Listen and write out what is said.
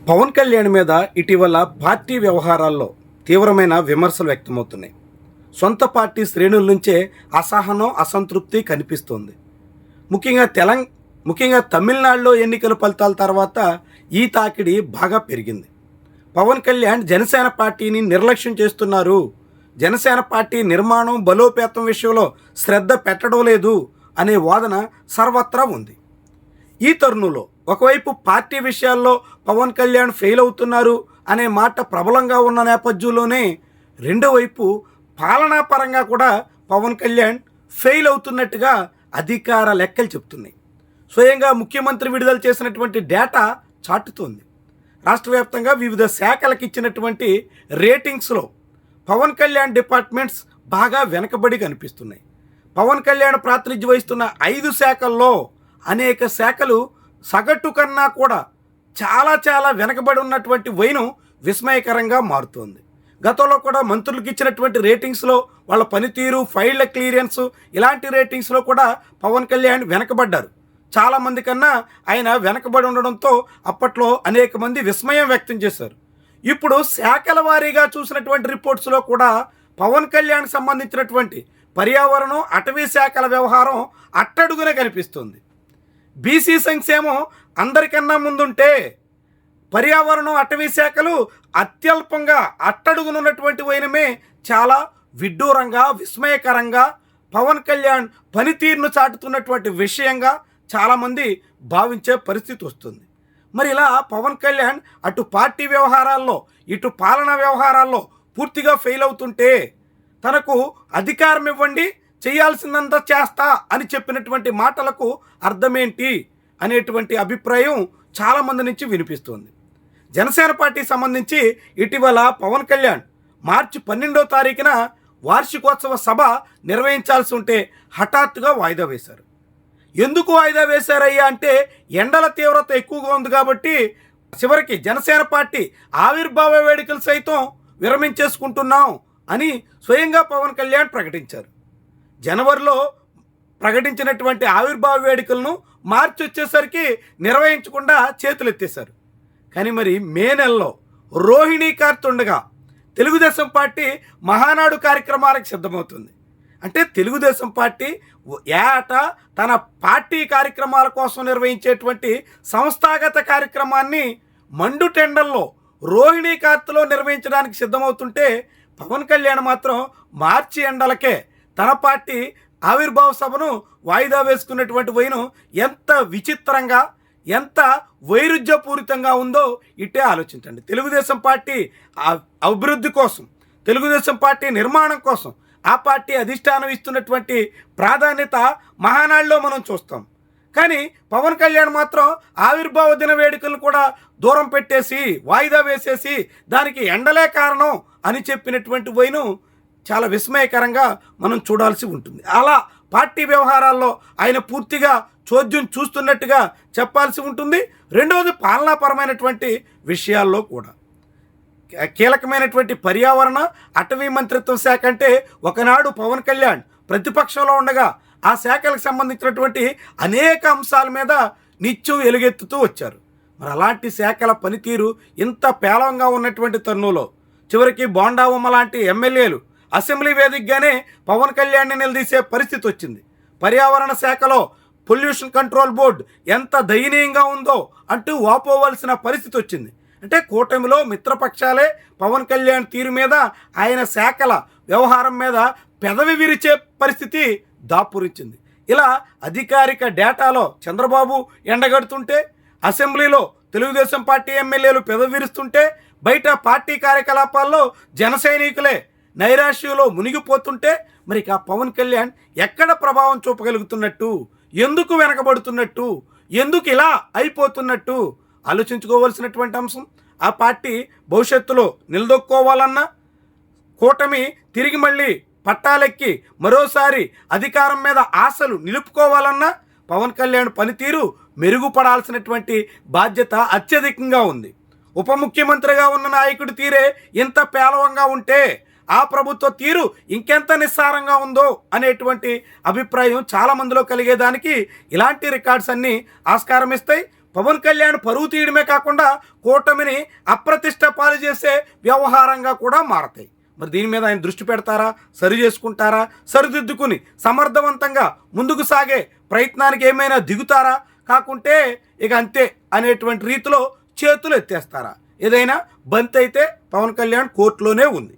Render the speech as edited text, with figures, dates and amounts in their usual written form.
పవన్ కళ్యాణ్ మీద ఇటీవల పార్టీ వ్యవహారాల్లో తీవ్రమైన విమర్శలు వ్యక్తమవుతున్నాయి. సొంత పార్టీ శ్రేణుల నుంచే అసహనం, అసంతృప్తి కనిపిస్తోంది. ముఖ్యంగా తమిళనాడులో ఎన్నికల ఫలితాల తర్వాత ఈ తాకిడి బాగా పెరిగింది. పవన్ కళ్యాణ్ జనసేన పార్టీని నిర్లక్ష్యం చేస్తున్నారు, జనసేన పార్టీ నిర్మాణం బలోపేతం విషయంలో శ్రద్ధ పెట్టడం లేదు అనే వాదన సర్వత్రా ఉంది. ఈ తరుణంలో ఒకవైపు పార్టీ విషయాల్లో పవన్ కళ్యాణ్ ఫెయిల్ అవుతున్నారు అనే మాట ప్రబలంగా ఉన్న నేపథ్యంలోనే రెండో వైపు పాలనా పరంగా కూడా పవన్ కళ్యాణ్ ఫెయిల్ అవుతున్నట్టుగా అధికార లెక్కలు చెప్తున్నాయి. స్వయంగా ముఖ్యమంత్రి విడుదల చేసినటువంటి డేటా చాటుతోంది. రాష్ట్ర వ్యాప్తంగా వివిధ శాఖలకు ఇచ్చినటువంటి రేటింగ్స్లో పవన్ కళ్యాణ్ డిపార్ట్మెంట్స్ బాగా వెనకబడి కనిపిస్తున్నాయి. పవన్ కళ్యాణ్ ప్రాతినిధ్యం వహిస్తున్న 5 శాఖల్లో అనేక శాఖలు సగటు కన్నా కూడా చాలా వెనకబడి ఉన్నటువంటి వైనం విస్మయకరంగా మారుతోంది. గతంలో కూడా మంత్రులకు ఇచ్చినటువంటి రేటింగ్స్లో వాళ్ళ పనితీరు, ఫైళ్ల క్లియరెన్స్ ఇలాంటి రేటింగ్స్లో కూడా పవన్ కళ్యాణ్ వెనకబడ్డారు. చాలామంది కన్నా ఆయన వెనకబడి ఉండడంతో అప్పట్లో అనేక మంది విస్మయం వ్యక్తం చేశారు. ఇప్పుడు శాఖల వారీగా చూసినటువంటి రిపోర్ట్స్లో కూడా పవన్ కళ్యాణ్ సంబంధించినటువంటి పర్యావరణం, అటవీ శాఖల వ్యవహారం అట్టడుగునే కనిపిస్తుంది. బీసీ సంక్షేమం అందరికన్నా ముందుంటే పర్యావరణం, అటవీ శాఖలు అత్యల్పంగా అట్టడుగునున్నటువంటి వైనమే చాలా విడ్డూరంగా, విస్మయకరంగా పవన్ కళ్యాణ్ పనితీరును చాటుతున్నటువంటి విషయంగా చాలామంది భావించే పరిస్థితి వస్తుంది. మరి ఇలా పవన్ కళ్యాణ్ అటు పార్టీ వ్యవహారాల్లో, ఇటు పాలనా వ్యవహారాల్లో పూర్తిగా ఫెయిల్ అవుతుంటే తనకు అధికారం ఇవ్వండి, చేయాల్సిందంతా చేస్తా అని చెప్పినటువంటి మాటలకు అర్థమేంటి అనేటువంటి అభిప్రాయం చాలామంది నుంచి వినిపిస్తుంది. జనసేన పార్టీ సంబంధించి ఇటీవల పవన్ కళ్యాణ్ మార్చి 12వ తారీఖున వార్షికోత్సవ సభ నిర్వహించాల్సి ఉంటే హఠాత్తుగా వాయిదా వేశారు. ఎందుకు వాయిదా వేశారయ్యా అంటే ఎండల తీవ్రత ఎక్కువగా ఉంది కాబట్టి చివరికి జనసేన పార్టీ ఆవిర్భావ వేడుకలు సైతం విరమించేసుకుంటున్నాం అని స్వయంగా పవన్ కళ్యాణ్ ప్రకటించారు. జనవరిలో ప్రకటించినటువంటి ఆవిర్భావ వేడుకలను మార్చి వచ్చేసరికి నిర్వహించకుండా చేతులెత్తేశారు. కానీ మరి మే నెలలో రోహిణీ కార్తుండగా తెలుగుదేశం పార్టీ మహానాడు కార్యక్రమాలకు సిద్ధమవుతుంది. అంటే తెలుగుదేశం పార్టీ ఏటా తన పార్టీ కార్యక్రమాల కోసం నిర్వహించేటువంటి సంస్థాగత కార్యక్రమాన్ని మండు టెండర్లో రోహిణీ కార్తులో నిర్వహించడానికి సిద్ధమవుతుంటే పవన్ కళ్యాణ్ మాత్రం మార్చి ఎండలకే తన పార్టీ ఆవిర్భావ సభను వాయిదా వేసుకున్నటువంటి వైనం ఎంత విచిత్రంగా, ఎంత వైరుధ్యపూరితంగా ఉందో ఇట్టే ఆలోచించండి. తెలుగుదేశం పార్టీ అభివృద్ధి కోసం, తెలుగుదేశం పార్టీ నిర్మాణం కోసం ఆ పార్టీ అధిష్టానం ఇస్తున్నటువంటి ప్రాధాన్యత మహానాడులో మనం చూస్తాం. కానీ పవన్ కళ్యాణ్ మాత్రం ఆవిర్భావ దిన వేడుకలను కూడా దూరం పెట్టేసి, వాయిదా వేసేసి దానికి ఎండలే కారణం అని చెప్పినటువంటి వైనం చాలా విస్మయకరంగా మనం చూడాల్సి ఉంటుంది. అలా పార్టీ వ్యవహారాల్లో ఆయన పూర్తిగా చోద్యం చూస్తున్నట్టుగా చెప్పాల్సి ఉంటుంది. రెండవది పాలనాపరమైనటువంటి విషయాల్లో కూడా కీలకమైనటువంటి పర్యావరణ, అటవీ మంత్రిత్వ శాఖ అంటే ఒకనాడు పవన్ కళ్యాణ్ ప్రతిపక్షంలో ఉండగా ఆ శాఖలకు సంబంధించినటువంటి అనేక అంశాల మీద నిత్యం ఎలుగెత్తుతూ వచ్చారు. మరి అలాంటి శాఖల పనితీరు ఇంత పేలవంగా ఉన్నటువంటి తరుణంలో చివరికి బోండాబొమ్మ లాంటి ఎమ్మెల్యేలు అసెంబ్లీ వేదికగానే పవన్ కళ్యాణ్ని నిలదీసే పరిస్థితి వచ్చింది. పర్యావరణ శాఖలో పొల్యూషన్ కంట్రోల్ బోర్డు ఎంత దయనీయంగా ఉందో అంటూ వాపోవలసిన పరిస్థితి వచ్చింది. అంటే కూటమిలో మిత్రపక్షాలే పవన్ కళ్యాణ్ తీరు మీద, ఆయన శాఖల వ్యవహారం మీద పెదవి విరిచే పరిస్థితి దాపురించింది. ఇలా అధికారిక డేటాలో చంద్రబాబు ఎండగడుతుంటే, అసెంబ్లీలో తెలుగుదేశం పార్టీ ఎమ్మెల్యేలు పెదవి విరుస్తుంటే, బయట పార్టీ కార్యకలాపాల్లో జన సైనికులే నైరాశ్యంలో మునిగిపోతుంటే మరి ఆ పవన్ కళ్యాణ్ ఎక్కడ ప్రభావం చూపగలుగుతున్నట్టు, ఎందుకు వెనకబడుతున్నట్టు, ఎందుకు ఇలా అయిపోతున్నట్టు ఆలోచించుకోవాల్సినటువంటి అంశం. ఆ పార్టీ భవిష్యత్తులో నిలదొక్కోవాలన్నా, కూటమి తిరిగి మళ్ళీ పట్టాలెక్కి మరోసారి అధికారం మీద ఆశలు నిలుపుకోవాలన్నా పవన్ కళ్యాణ్ పనితీరు మెరుగుపడాల్సినటువంటి బాధ్యత అత్యధికంగా ఉంది. ఉప ముఖ్యమంత్రిగా ఉన్న నాయకుడి తీరే ఇంత పేలవంగా ఉంటే ఆ ప్రభుత్వ తీరు ఇంకెంత నిస్సారంగా ఉందో అనేటువంటి అభిప్రాయం చాలామందిలో కలిగేదానికి ఇలాంటి రికార్డ్స్ అన్నీ ఆస్కారం ఇస్తాయి. పవన్ కళ్యాణ్ పరువు తీయడమే కాకుండా కూటమిని అప్రతిష్ట పాలు చేసే వ్యవహారంగా కూడా మారతాయి. మరి దీని మీద ఆయన దృష్టి పెడతారా, సరి చేసుకుంటారా, సరిదిద్దుకుని సమర్థవంతంగా ముందుకు సాగే ప్రయత్నానికి ఏమైనా దిగుతారా, కాకుంటే ఇక అంతే అనేటువంటి రీతిలో చేతులు ఎత్తేస్తారా? ఏదైనా బంత్ అయితే పవన్ కళ్యాణ్ కోర్టులోనే ఉంది.